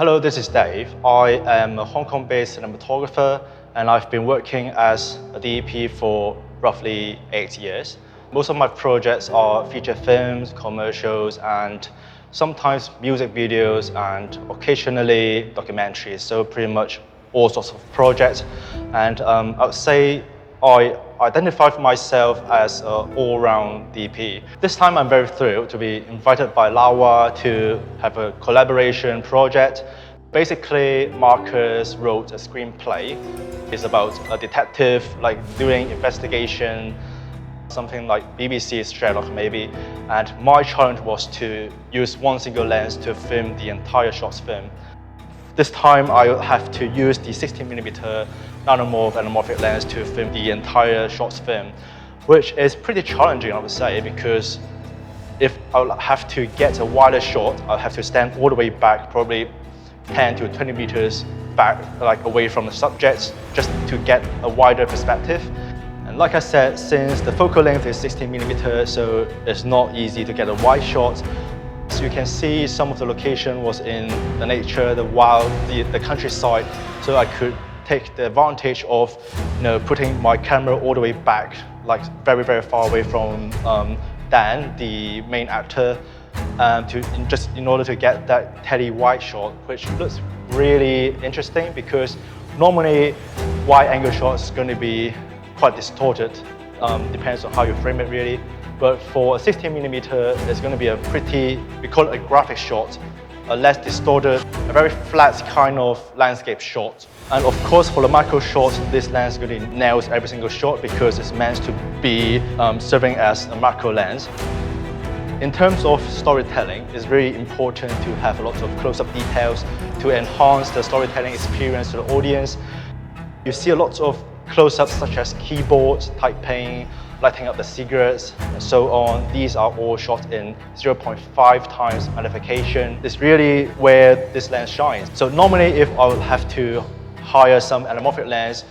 Hello, this is Dave. I am a Hong Kong-based cinematographer, and I've been working as a DEP for roughly 8 years. Most of my projects are feature films, commercials, and sometimes music videos, and occasionally documentaries, so pretty much all sorts of projects. And I would say I identified myself as an all-round DP. This time I'm very thrilled to be invited by Laowa to have a collaboration project. Basically, Marcus wrote a screenplay. It's about a detective doing investigation, something like BBC's Sherlock maybe. And my challenge was to use one single lens to film the entire short film. This time I would have to use the 60mm Nanomorph anamorphic lens to film the entire short film, which is pretty challenging, I would say, because if I would have to get a wider shot, I'll have to stand all the way back, probably 10 to 20 meters back, away from the subjects, just to get a wider perspective. And like I said, since the focal length is 60mm, so it's not easy to get a wide shot. So you can see some of the location was in the nature, the wild, the countryside. So I could take the advantage of putting my camera all the way back, very, very far away from Dan, the main actor, in order to get that steady wide shot, which looks really interesting because normally wide angle shots is going to be quite distorted. Depends on how you frame it really. But for a 60mm, it's going to be a pretty, we call it a graphic shot, a less distorted, a very flat kind of landscape shot. And of course, for the macro shot, this lens really nails every single shot because it's meant to be serving as a macro lens. In terms of storytelling, it's very important to have a lot of close-up details to enhance the storytelling experience to the audience. You see a lot of close-ups such as keyboards, typing, lighting up the cigarettes, and so on. These are all shot in 0.5 times magnification. It's really where this lens shines. So normally if I would have to hire some anamorphic lens,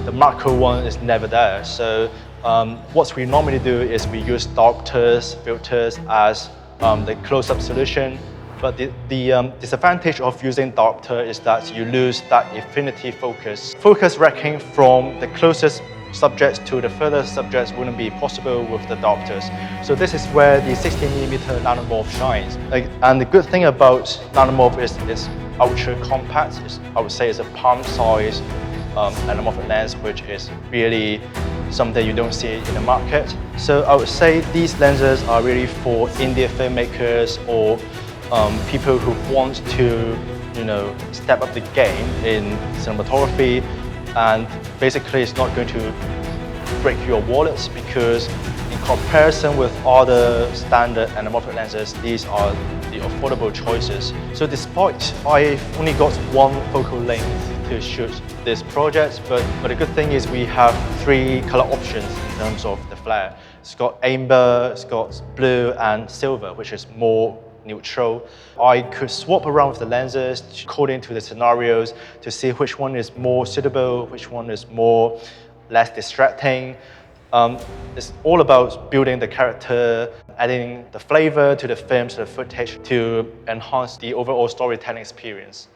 the macro one is never there. So what we normally do is we use diopters, filters as the close-up solution. But the disadvantage of using diopter is that you lose that infinity focus. Focus racking from the closest subjects to the further subjects wouldn't be possible with the diopters. So this is where the 60mm Nanomorph shines. And the good thing about Nanomorph is it's ultra compact. I would say it's a palm-sized anamorphic lens, which is really something you don't see in the market. So I would say these lenses are really for indie filmmakers or people who want to, step up the game in cinematography. And basically, it's not going to break your wallets because in comparison with other standard anamorphic lenses, these are the affordable choices. So despite I only got one focal length to shoot this project, but the good thing is we have 3 color options in terms of the flare. It's got amber, it's got blue and silver, which is more neutral. I could swap around with the lenses according to the scenarios to see which one is more suitable, which one is less distracting. It's all about building the character, adding the flavor to the film, to the footage to enhance the overall storytelling experience.